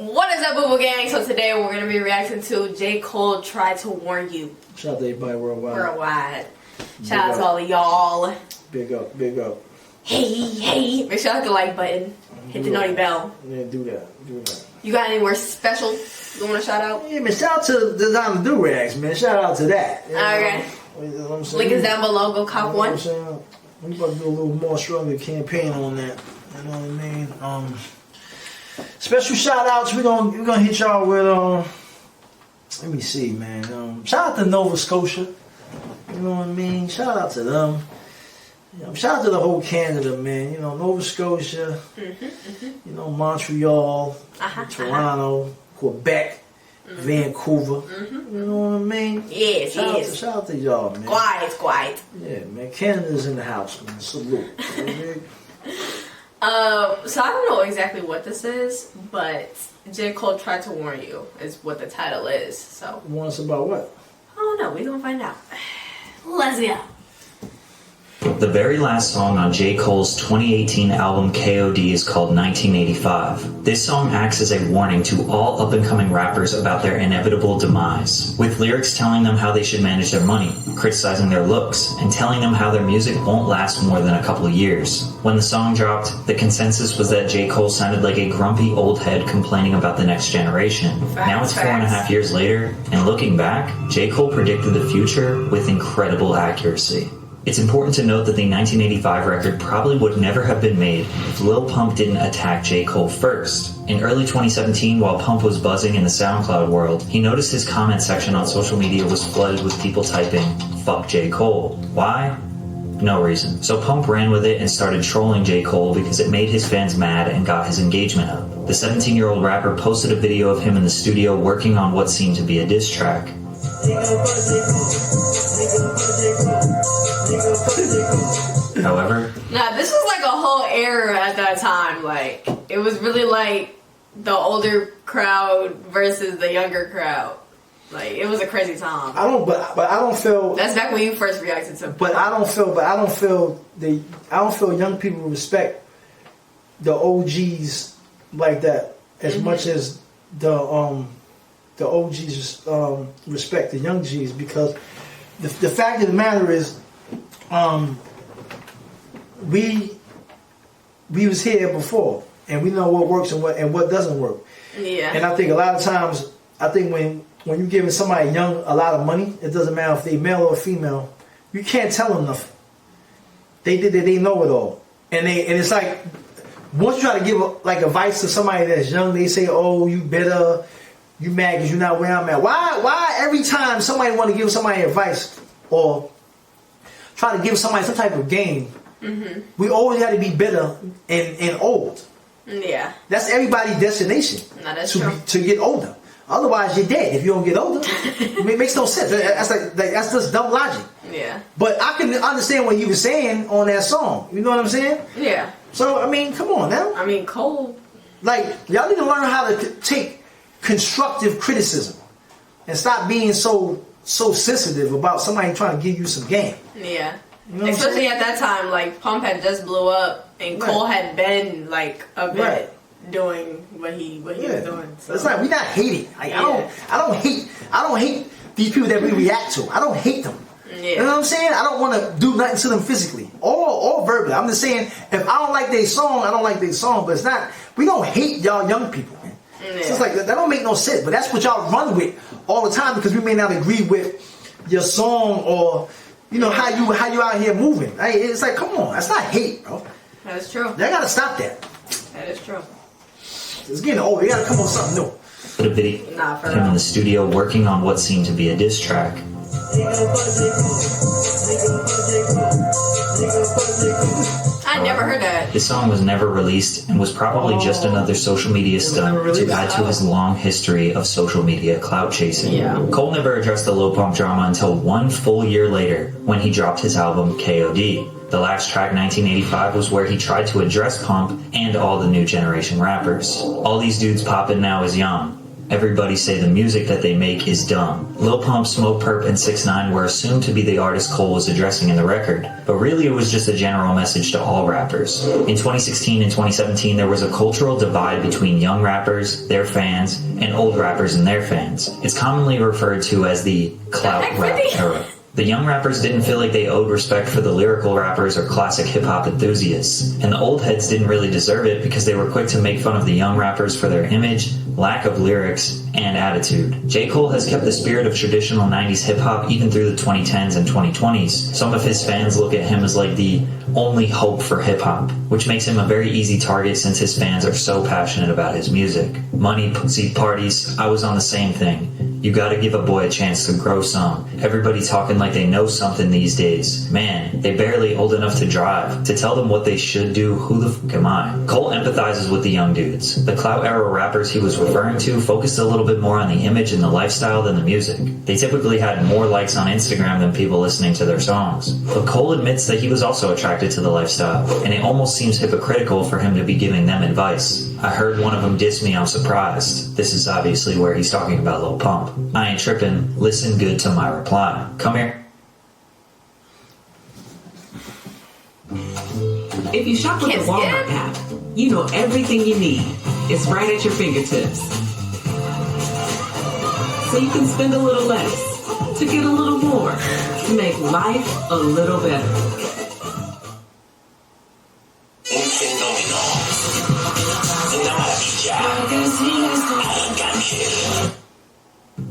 What is up, Boo Boo Gang? So today we're going to be reacting to J. Cole Tried to Warn You. Shout out to everybody worldwide. Shout out to all of y'all. Big up, big up. Hey. Make sure you hit the like button. Hit the naughty bell. Yeah, do that. You got anywhere special you want to shout out? Yeah, man, shout out to Design the Do-Rags, man. Shout out to that. Okay. You know what I'm saying? Link is down below. Go cop one. You know what I'm saying? We about to do a little more stronger campaign on that. You know what I mean? Special shout outs. We're gonna hit y'all with let me see, man. Shout out to Nova Scotia. You know what I mean? Shout out to them. Shout out to the whole Canada, man. You know, Nova Scotia, you know, Montreal, Toronto, Quebec, Vancouver. You know what I mean? Yes. Shout out to y'all, man. Quiet. Yeah, man. Canada's in the house, man. Salute. So I don't know exactly what this is, but J. Cole Tried to Warn You is what the title is. So. Warn us about what? I don't know. We're gonna find out. Let's go. The very last song on J. Cole's 2018 album KOD is called 1985. This song acts as a warning to all up-and-coming rappers about their inevitable demise, with lyrics telling them how they should manage their money, criticizing their looks, and telling them how their music won't last more than a couple of years. When the song dropped, the consensus was that J. Cole sounded like a grumpy old head complaining about the next generation. Now it's 4.5 years later, and looking back, J. Cole predicted the future with incredible accuracy. It's important to note that the 1985 record probably would never have been made if Lil Pump didn't attack J. Cole first. In early 2017, while Pump was buzzing in the SoundCloud world, he noticed his comment section on social media was flooded with people typing, "Fuck J. Cole." Why? No reason. So Pump ran with it and started trolling J. Cole because it made his fans mad and got his engagement up. The 17-year-old rapper posted a video of him in the studio working on what seemed to be a diss track. However, this was like a whole era at that time. Like, it was really like the older crowd versus the younger crowd. Like, it was a crazy time. I don't feel that's back when you first reacted to. I don't feel young people respect the OGs like that as much as the OGs respect the young G's, because the fact of the matter is, we was here before, and we know what works and what doesn't work. Yeah. And I think a lot of times, when you're giving somebody young a lot of money, it doesn't matter if they male or female, you can't tell them nothing. They know it all, and it's like, once you try to give like advice to somebody that's young, they say, "Oh, you better, you mad because you're not where I'm at." Why every time somebody want to give somebody advice or try to give somebody some type of game, we always got to be bitter and old? Yeah. That's everybody's destination. No, that's true. To get older. Otherwise, you're dead if you don't get older. It makes no sense. That's just dumb logic. Yeah. But I can understand what he was saying on that song. You know what I'm saying? Yeah. So, I mean, come on now. I mean, Cole. Like, y'all need to learn how to take constructive criticism and stop being so sensitive about somebody trying to give you some game. Yeah. You know especially at that time, like, Pump had just blew up, and Cole had been like a bit doing what he was doing. So. It's like, we're not hating. Like, I don't hate these people that we react to. I don't hate them. Yeah. You know what I'm saying? I don't want to do nothing to them physically or verbally. I'm just saying, if I don't like their song, I don't like their song. But it's not, we don't hate y'all young people, man. Yeah. So it's like, that don't make no sense. But that's what y'all run with all the time, because we may not agree with your song or, you know, how you out here moving. It's like, come on, that's not hate, bro. That is true. Y'all gotta stop that. That is true. It's getting old. You gotta come up with something new. Put a video of him in the studio working on what seemed to be a diss track. I never heard that. This song was never released and was probably just another social media stunt to add to his long history of social media clout chasing. Yeah. Cole never addressed the Lil Pump drama until 1 full year later, when he dropped his album KOD. The last track, 1985, was where he tried to address Pump and all the new generation rappers. All these dudes poppin' now is young. Everybody say the music that they make is dumb. Lil Pump, Smoke Perp, and 6ix9ine were assumed to be the artist Cole was addressing in the record, but really it was just a general message to all rappers. In 2016 and 2017, there was a cultural divide between young rappers, their fans, and old rappers and their fans. It's commonly referred to as the clout rap era. The young rappers didn't feel like they owed respect for the lyrical rappers or classic hip-hop enthusiasts, and the old heads didn't really deserve it because they were quick to make fun of the young rappers for their image, lack of lyrics, and attitude. J. Cole has kept the spirit of traditional 90s hip-hop even through the 2010s and 2020s. Some of his fans look at him as like the only hope for hip-hop, which makes him a very easy target since his fans are so passionate about his music. Money, pussy, parties, I was on the same thing. You gotta give a boy a chance to grow some. Everybody talking like they know something these days. Man, they barely old enough to drive. To tell them what they should do, who the fuck am I? Cole empathizes with the young dudes. The clout era rappers he was referring to focused a little bit more on the image and the lifestyle than the music. They typically had more likes on Instagram than people listening to their songs. But Cole admits that he was also attracted to the lifestyle, and it almost seems hypocritical for him to be giving them advice. I heard one of them diss me, I'm surprised. This is obviously where he's talking about Lil Pump. I ain't tripping. Listen good to my reply. Come here. If you shop with the Walmart app, you know everything you need. It's right at your fingertips. So you can spend a little less to get a little more to make life a little better.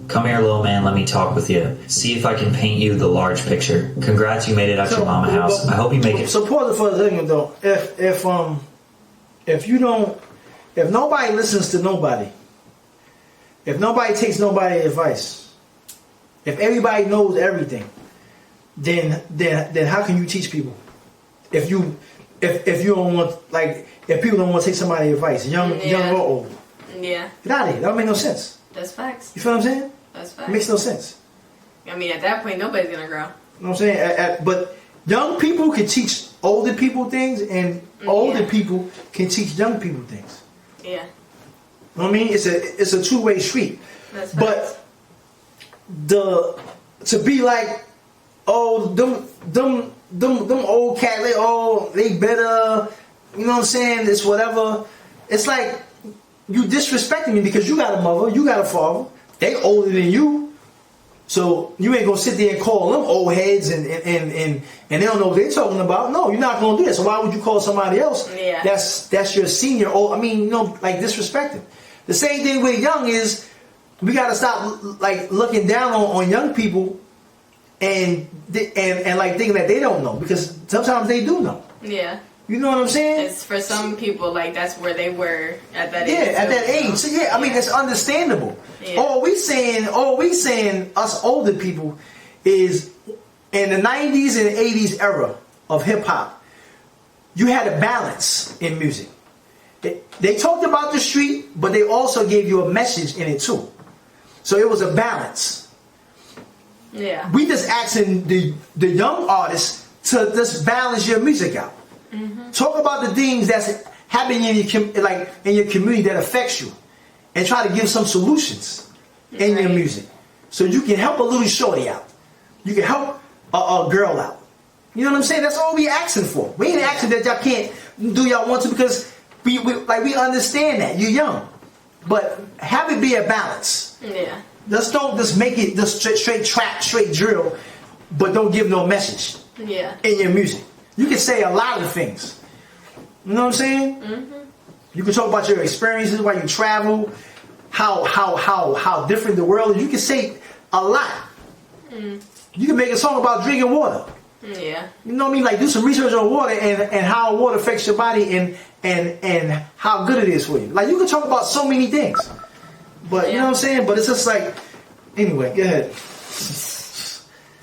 Come here, little man, let me talk with you. See if I can paint you the large picture. Congrats, you made it out your mama house. I hope you make it. Support it for the thing though. If nobody listens to nobody, if nobody takes nobody's advice, if everybody knows everything, then how can you teach people? If you don't want, like, if people don't want to take somebody's advice, young or old. Yeah. Get out of here. That don't make no sense. That's facts. You feel what I'm saying? That's facts. It makes no sense. I mean, at that point, nobody's gonna grow. You know what I'm saying? But young people can teach older people things, and older people can teach young people things. Yeah. You know what I mean? It's a two-way street. That's facts. But to be like, oh, them old cats, they better, you know what I'm saying? It's whatever. It's like you disrespecting me because you got a mother, you got a father. They older than you, so you ain't gonna sit there and call them old heads and they don't know what they're talking about. No, you're not gonna do that. So why would you call somebody else? Yeah. That's your senior. Like disrespecting. The same thing with young is we gotta stop like looking down on young people and like thinking that they don't know, because sometimes they do know. Yeah. You know what I'm saying? It's for some people, like, that's where they were at that age. Yeah, at that age. So, yeah, I mean, it's understandable. Yeah. All we saying, us older people, is in the 90s and 80s era of hip hop, you had a balance in music. They talked about the street, but they also gave you a message in it too. So it was a balance. Yeah. We just asking the young artists to just balance your music out. Mm-hmm. Talk about the things that's happening in your community that affects you, and try to give some solutions in your music, so you can help a little shorty out. You can help a girl out. You know what I'm saying? That's all we asking for. We ain't asking that y'all can't do y'all want to, because we understand that you're young, but have it be a balance. Yeah. Don't just make it just straight trap, straight drill, but don't give no message. Yeah. In your music. You can say a lot of things. You know what I'm saying? Mm-hmm. You can talk about your experiences while you travel, how different the world is. You can say a lot. Mm. You can make a song about drinking water. Yeah. You know what I mean? Like, do some research on water and how water affects your body and how good it is for you. Like, you can talk about so many things. But you know what I'm saying? But it's just like, anyway, go ahead.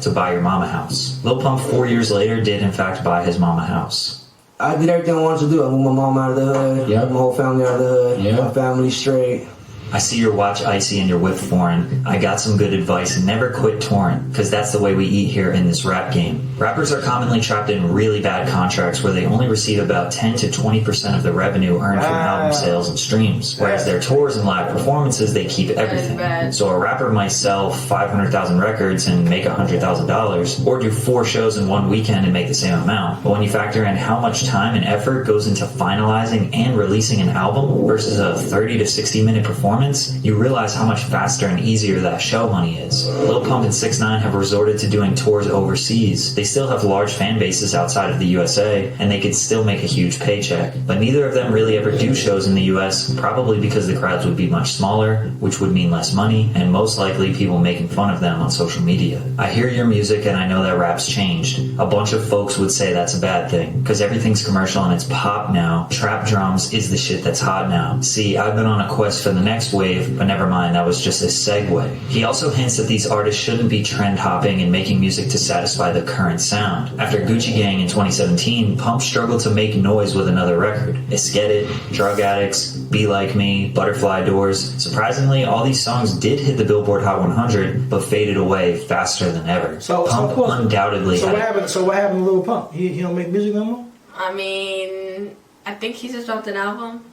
To buy your mama house. Lil Pump 4 years later did in fact buy his mama house. I did everything I wanted to do. I moved my mom out of the hood, moved my whole family out of the hood, my family straight. I see your watch icy and your whip foreign. I got some good advice and never quit touring, cause that's the way we eat here in this rap game. Rappers are commonly trapped in really bad contracts where they only receive about 10 to 20% of the revenue earned from album sales and streams, whereas their tours and live performances, they keep everything. So a rapper might sell 500,000 records and make $100,000, or do 4 shows in one weekend and make the same amount. But when you factor in how much time and effort goes into finalizing and releasing an album versus a 30 to 60 minute performance, you realize how much faster and easier that show money is. Lil Pump and 6ix9ine have resorted to doing tours overseas. They still have large fan bases outside of the USA, and they could still make a huge paycheck. But neither of them really ever do shows in the US, probably because the crowds would be much smaller, which would mean less money, and most likely people making fun of them on social media. I hear your music and I know that rap's changed. A bunch of folks would say that's a bad thing, because everything's commercial and it's pop now. Trap drums is the shit that's hot now. See, I've been on a quest for the next wave, but never mind, that was just a segue. He also hints that these artists shouldn't be trend hopping and making music to satisfy the current sound. After Gucci Gang in 2017, Pump struggled to make noise with another record. It's Get It, Drug Addicts, Be Like Me, Butterfly Doors. Surprisingly, all these songs did hit the Billboard Hot 100, but faded away faster than ever. Pump undoubtedly So what happened to Lil Pump? He don't make music no more? I mean, I think he just dropped an album.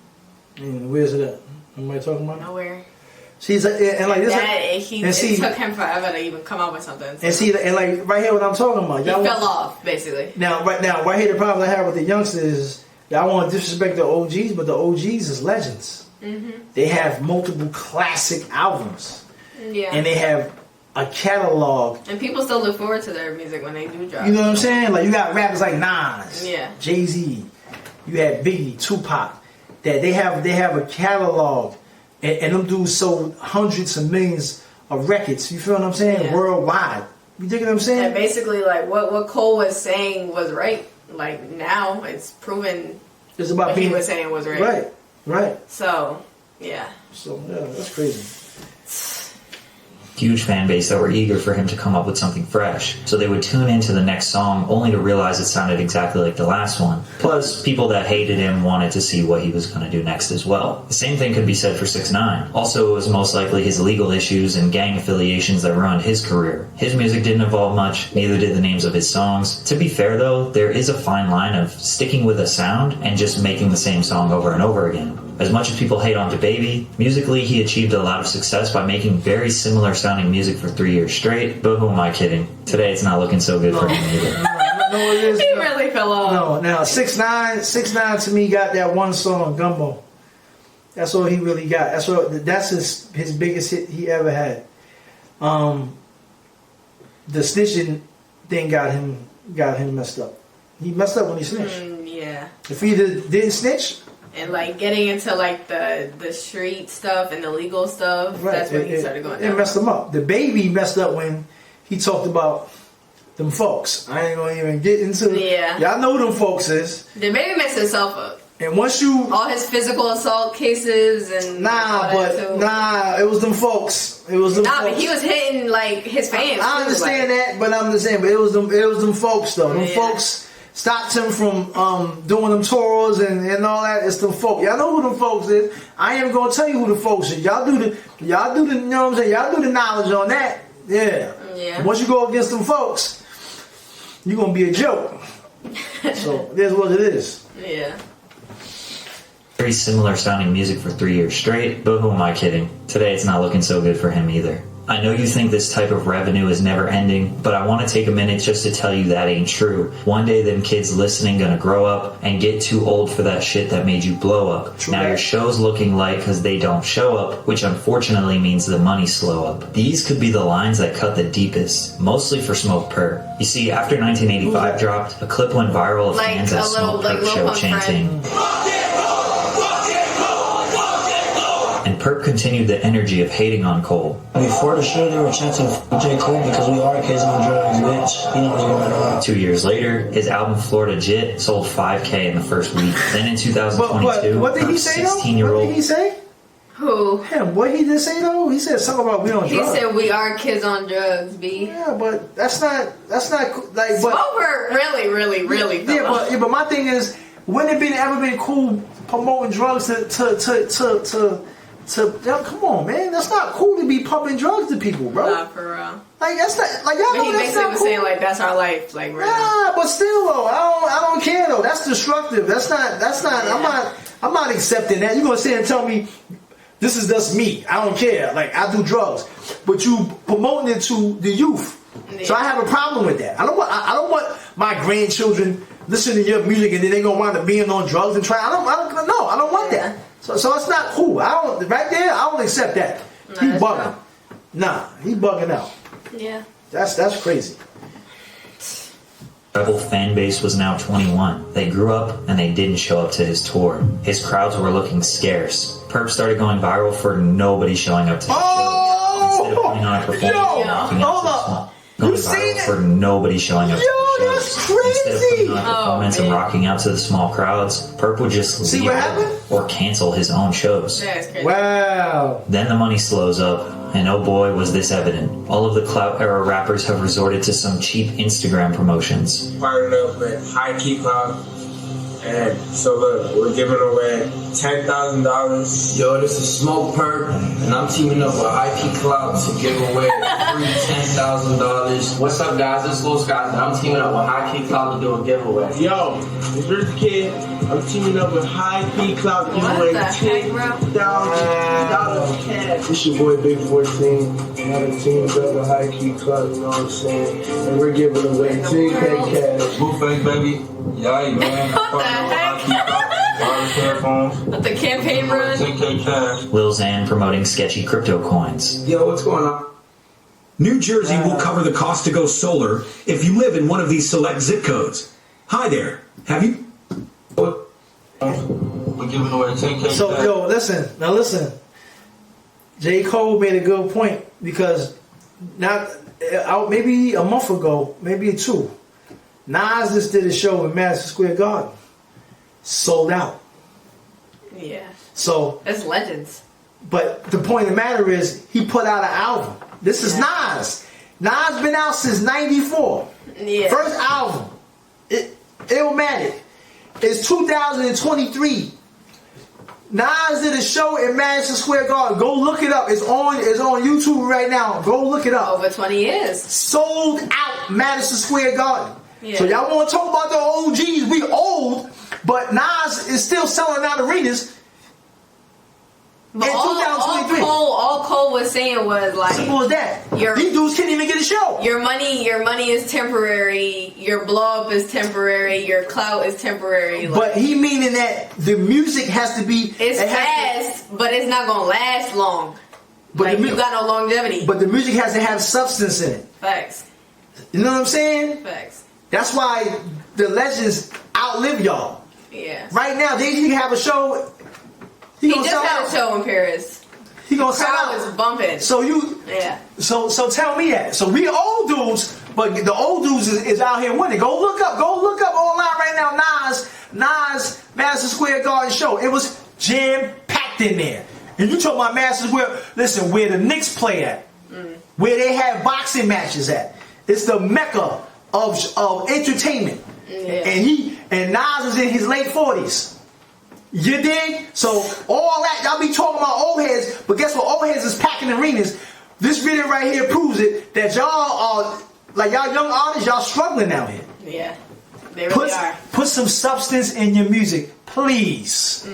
And where's it at? Am I talking about? Nowhere. She's and like this. It took him forever to even come up with something. So. And see, and like right here, what I'm talking about. He fell off, basically. Now, right here, the problem I have with the youngsters is y'all want to disrespect the OGs, but the OGs is legends. Mm-hmm. They have multiple classic albums. Yeah. And they have a catalog. And people still look forward to their music when they do drop. You know what I'm saying? Like you got rappers like Nas, yeah, Jay-Z, you had Biggie, Tupac. That they have a catalog, and them dudes sold hundreds of millions of records. You feel what I'm saying? Yeah. Worldwide. You dig what I'm saying? And basically, like what Cole was saying was right. Like now, it's proven. It's about what being, he was saying was right. Right. So, yeah. So yeah, that's crazy. Huge fan base that were eager for him to come up with something fresh, so they would tune into the next song only to realize it sounded exactly like the last one. Plus, people that hated him wanted to see what he was going to do next as well. The same thing could be said for 6ix9ine. Also, it was most likely his legal issues and gang affiliations that ruined his career. His music didn't evolve much, neither did the names of his songs. To be fair though, there is a fine line of sticking with a sound and just making the same song over and over again. As much as people hate on DaBaby, musically he achieved a lot of success by making very similar sounding music for 3 years straight, but who am I kidding? Today it's not looking so good for him either. No, it is. He really fell off. No, now 6ix9ine to me got that one song, Gumbo. That's all he really got. That's his biggest hit he ever had. The snitching thing got him messed up. He messed up when he snitched. Yeah. If he didn't snitch. And like getting into like the street stuff and the legal stuff, right. That's when he started going down. It messed him up. DaBaby messed up when he talked about them folks. I ain't gonna even get into it. Yeah. Y'all know who them folks is. DaBaby messed himself up. And once you all his physical assault cases and it was them folks. It was them folks. But he was hitting like his fans. I understand that, but I'm just saying, but it was them folks though. Them folks stopped him from doing them tours and all that. It's them folks. Y'all know who them folks is. I ain't gonna tell you who the folks is. Y'all do the you know what I'm saying? Y'all do the knowledge on that. Yeah. Once you go against them folks, you're gonna be a joke. So it is what it is. Yeah. Very similar sounding music for 3 years straight, but who am I kidding? Today it's not looking so good for him either. I know you think this type of revenue is never ending, but I want to take a minute just to tell you that ain't true. One day them kids listening gonna grow up and get too old for that shit that made you blow up. True. Now your show's looking light because they don't show up, which unfortunately means the money slow up. These could be the lines that cut the deepest, mostly for Smoke Perp. You see, after 1985 dropped, a clip went viral of fans at Smoke Perp show chanting, and Perp continued the energy of hating on Cole. Before the show, they were chanting J. Cole because we are kids on drugs, bitch. You know what's going on. 2 years later, his album Florida Jit sold 5K in the first week. Then in 2022, what did he say though? What did he say? Who? Him. What he just say though? He said something about we on drugs. He said we are kids on drugs, B. Yeah, but that's not like. Smoker really. Yeah, but my thing is, wouldn't it ever been cool promoting drugs to come on, man. That's not cool to be pumping drugs to people, bro. Nah, for real. Like that's not like y'all But know he that's basically not was cool. saying like that's our life, like right now. Nah, but still though, I don't care though. That's destructive. That's not. Yeah. I'm not accepting that. You gonna sit and tell me this is just me? I don't care. Like I do drugs, but you promoting it to the youth. Yeah. So I have a problem with that. I don't want my grandchildren listening to your music and then they gonna wind up being on drugs and trying. I don't want that. So it's not cool. I don't accept that. No, He that's bugging. true. Nah, he bugging out. Yeah. That's crazy. Rebel fan base was now 21. They grew up and they didn't show up to his tour. His crowds were looking scarce. Perp started going viral for nobody showing up to his show. Instead of putting on a performance, hold up. You going seen viral it? for nobody showing up to Yo, his that's shows. Instead of putting on a crazy. performance and man. rocking out to the small crowds, Perp would just See leave what happened? or cancel his own shows. Yeah, it's crazy. Wow. Then the money slows up, and oh boy was this evident. All of the clout era rappers have resorted to some cheap Instagram promotions. Partnered up with High Key Clout. And so look, we're giving away $10,000. Yo, this is Smoke Perp, and I'm teaming up with IP Clout to give away free $10,000. What's up, guys? This is Lil Scott, and I'm teaming up with IP Clout to do a giveaway. Yo, it's Rich Kid. I'm teaming up with High Key Clout to give What away the heck, bro? $10,000 cash. It's your boy Big 14. Another team up with High Key Clout, you know what I'm saying? And we're giving away 10K cash. Blueface, baby. Yeah, man. What the heck? Let the campaign run. 10K cash. Lil Xan promoting sketchy crypto coins. Yo, what's going on? New Jersey will cover the cost to go solar if you live in one of these select zip codes. Hi there. Have you? We're giving away 10K So cash. yo, listen. J. Cole made a good point because maybe a month ago, maybe two, Nas just did a show in Madison Square Garden, sold out. Yeah. So, That's legends. but the point of the matter is, he put out an album. This is Nas. Nas been out since '94. Yeah. First album. Illmatic. It's 2023. Nas did a show in Madison Square Garden. Go look it up. It's on YouTube right now. Go look it up. Over 20 years. Sold out Madison Square Garden. Yeah. So y'all want to talk about the OGs? We old, but Nas is still selling out arenas. But In all 2023. Cole was saying was like, Simple as that. Your- These dudes can't even get a show. your money is temporary. Your blow up is temporary. Your clout is temporary. Like, But he meaning that the music has to be. it's it has to- fast, but it's not gonna last long. But Like the mu- you got no longevity. But the music has to have substance in it. Facts. You know what I'm saying? Facts. That's why the legends outlive y'all. Yeah. Right now, they can have a show. He He gonna just sell had out. a show in Paris. He gonna sell Crowd out. was bumping. So you. Yeah. So tell me that. So we old dudes, but the old dudes is out here winning. Go look up online right now. Nas Madison Square Garden show. It was jam packed in there. And you talking about Madison Square? Listen, where the Knicks play at, where they have boxing matches at. It's the mecca of entertainment. Yeah. And Nas was in his late 40s. You dig? So all that, y'all be talking about old heads, but guess what? Old heads is packing arenas. This video right here proves it, that y'all are, like y'all young artists, y'all struggling out here. Yeah. They really are. Put some substance in your music, please.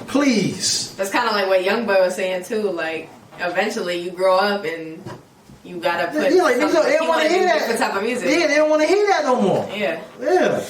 Please. That's kind of like what Youngboy was saying too. Like, eventually you grow up and you gotta put. Yeah, like, niggas, something- they don't you want to wanna hear do that. different type of music. Yeah, they don't want to hear that no more. Yeah. Yeah.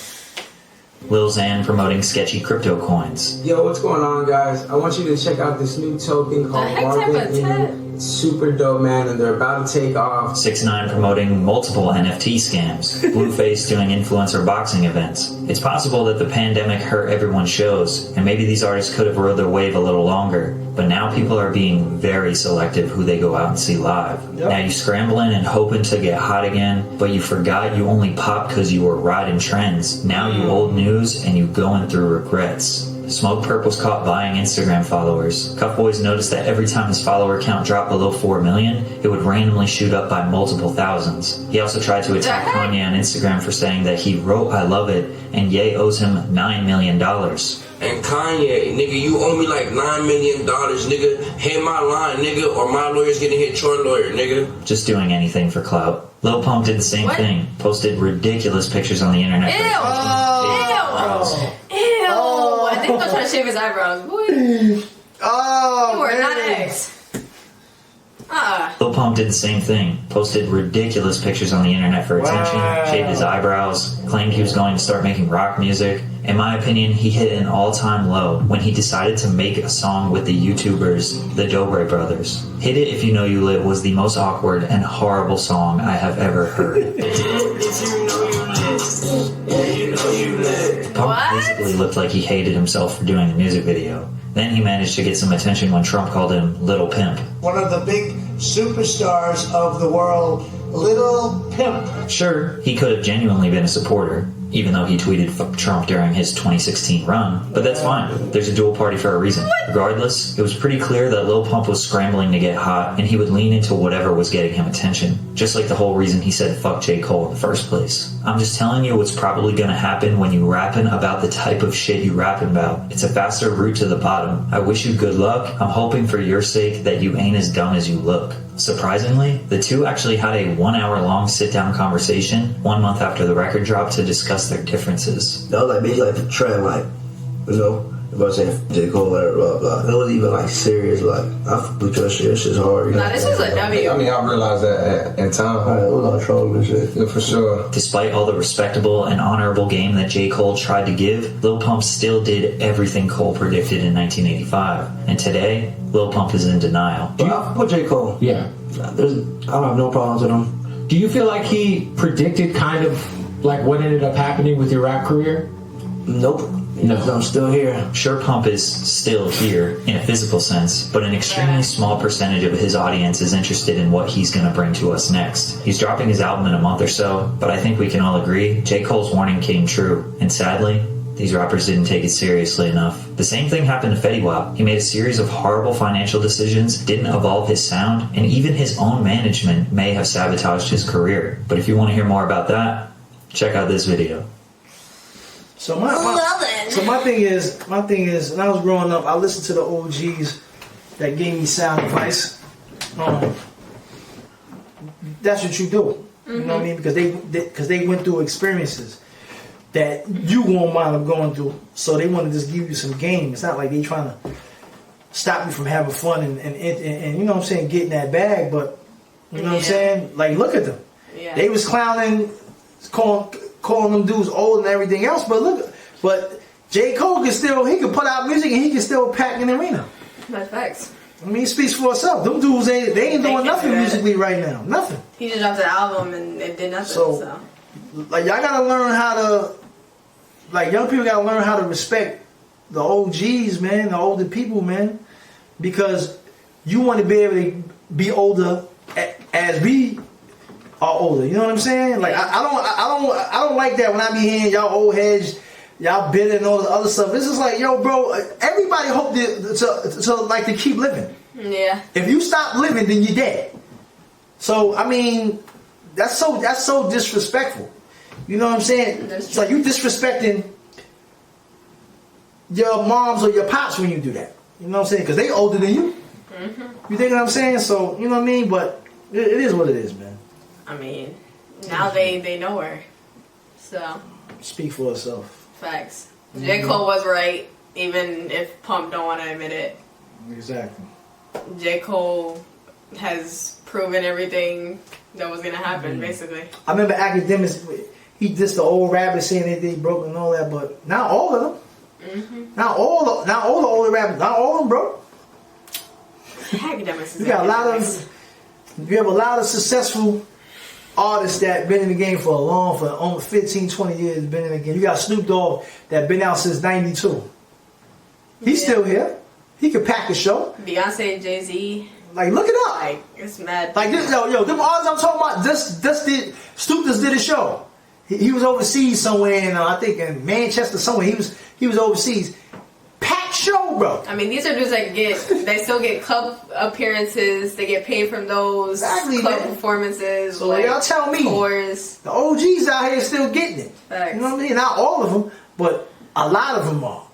Lil Xan promoting sketchy crypto coins. Yo, what's going on, guys? I want you to check out this new token called heck type of Marvin. tech? It's super dope, man, and they're about to take off. 6ix9ine promoting multiple NFT scams. Blueface doing influencer boxing events. It's possible that the pandemic hurt everyone's shows, and maybe these artists could have rode their wave a little longer. But now people are being very selective who they go out and see live. Yep. Now you scrambling and hoping to get hot again, but you forgot you only popped because you were riding trends. Now you old news and you going through regrets. Smoke Perp was caught buying Instagram followers. Cuff Boys noticed that every time his follower count dropped below 4 million, it would randomly shoot up by multiple thousands. He also tried to attack Kanye on Instagram for saying that he wrote I love it and Ye owes him $9 million. And Kanye, nigga, you owe me like $9 million, nigga. Hit my line, nigga, or my lawyer's gonna hit your lawyer, nigga. Just doing anything for clout. Lil Pump did the same thing. Posted ridiculous pictures on the internet. Ew! I think he'll try to shave his eyebrows. Boy. Oh, You are man. not X. Lil Pump did the same thing. Posted ridiculous pictures on the internet for attention. Shaved his eyebrows. Claimed he was going to start making rock music. In my opinion, he hit an all-time low when he decided to make a song with the YouTubers, the Dobre Brothers. Hit It If You Know You Lit was the most awkward and horrible song I have ever heard. Pump basically looked like he hated himself for doing the music video. Then he managed to get some attention when Trump called him Little Pimp. One of the big superstars of the world, Little Pimp. Sure, he could have genuinely been a supporter, even though he tweeted fuck Trump during his 2016 run, but that's fine. There's a dual party for a reason. Regardless, it was pretty clear that Lil Pump was scrambling to get hot, and he would lean into whatever was getting him attention, just like the whole reason he said fuck J. Cole in the first place. I'm just telling you what's probably gonna happen when you rapping about the type of shit you rapping about. It's a faster route to the bottom. I wish you good luck. I'm hoping for your sake that you ain't as dumb as you look. Surprisingly, the two actually had a 1 hour long sit-down conversation 1 month after the record dropped to discuss their differences. That was like basically like the trend, like, you know, if I was saying J. Cole, blah, blah. It was even like serious, like, I f*** with your shit, this shit's hard. You know? Nah, this was a W. I mean, I realized that in time. It was all trolling and shit. Yeah, for sure. Despite all the respectable and honorable game that J. Cole tried to give, Lil Pump still did everything Cole predicted in 1985. And today, Lil Pump is in denial. Do you fuck with J. Cole? Yeah. I don't have no problems with him. Do you feel like he predicted kind of like what ended up happening with your rap career? Nope. No. I'm still here. Sure, Pump is still here in a physical sense, but an extremely small percentage of his audience is interested in what he's going to bring to us next. He's dropping his album in a month or so, but I think we can all agree J. Cole's warning came true, and sadly, these rappers didn't take it seriously enough. The same thing happened to Fetty Wap. He made a series of horrible financial decisions, didn't evolve his sound, and even his own management may have sabotaged his career. But if you want to hear more about that, check out this video. So my thing is, when I was growing up, I listened to the OGs that gave me sound advice. That's what you do. You know what I mean? Because they went through experiences that you won't wind up going through. So they want to just give you some game. It's not like they trying to stop you from having fun and you know what I'm saying, getting that bag. But you know what I'm saying? Like, look at them. Yeah. They was clowning, calling them dudes old and everything else. But J. Cole can still, he can put out music and he can still pack an arena. That's facts. I mean, it speaks for itself. Them dudes, they ain't doing nothing musically right now. Nothing. He just dropped an album and it did nothing. So. Like, y'all gotta learn how to, like, young people gotta learn how to respect the OGs, man, the older people, man, because you want to be able to be older as we are older. You know what I'm saying? Like, I don't like that when I be hearing y'all old heads, y'all bitter and all the other stuff. This is like, yo, bro, everybody hope to keep living. Yeah. If you stop living, then you're dead. So I mean, that's so disrespectful. You know what I'm saying? It's like you disrespecting your moms or your pops when you do that. You know what I'm saying? Because they older than you. Mm-hmm. You think what I'm saying? So, you know what I mean? But it is what it is, man. I mean, now they know her. So. Speak for itself. Facts. J. Cole was right, even if Pump don't want to admit it. Exactly. J. Cole has proven everything that was going to happen, basically. I remember academics, he dissed the old rappers saying that they broke and all that, but not all of them. Mm-hmm. Not all the older rappers. Not all of them broke. Academics. You have a lot of successful artists that been in the game for almost 15, 20 years. Been in the game. You got Snoop Dogg that been out since '92. He's still here. He could pack a show. Beyonce, Jay-Z. Like, look it up. Like, it's mad. Like this, yo, them artists I'm talking about. Snoop just did a show. He was overseas somewhere in I think in Manchester somewhere. He was overseas. show, bro. I mean, these are dudes that they still get club appearances. They get paid from those club performances. So y'all tell me, tours. the OGs out here still getting it. Facts. You know what I mean? Not all of them, but a lot of them are.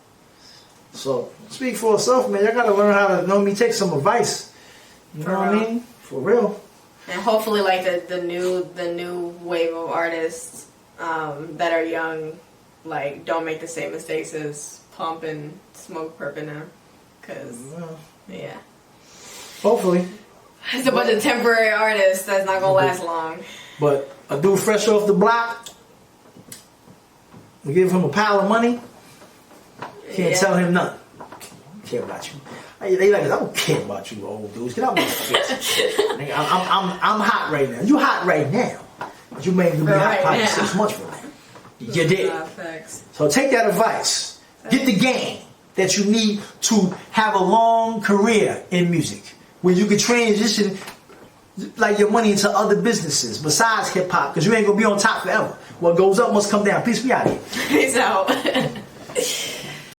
So speak for yourself, man. Y'all gotta learn how to take some advice. You know what I mean? For real. And hopefully, like the new wave of artists that are young, like don't make the same mistakes as Pump and Smoke Perp now, because yeah. Hopefully. It's a bunch of temporary artists that's not gonna last long. But a dude fresh off the block, we give him a pile of money. Can't tell him nothing. I don't care about you. They like, I don't care about you, old dudes. Get out my face. I'm hot right now. You hot right now. But you may be hot probably 6 months from now. You did. So take that advice. Get the game that you need to have a long career in music, where you can transition like your money into other businesses besides hip hop, because you ain't gonna be on top forever. What goes up must come down. Peace, we out here. Peace out.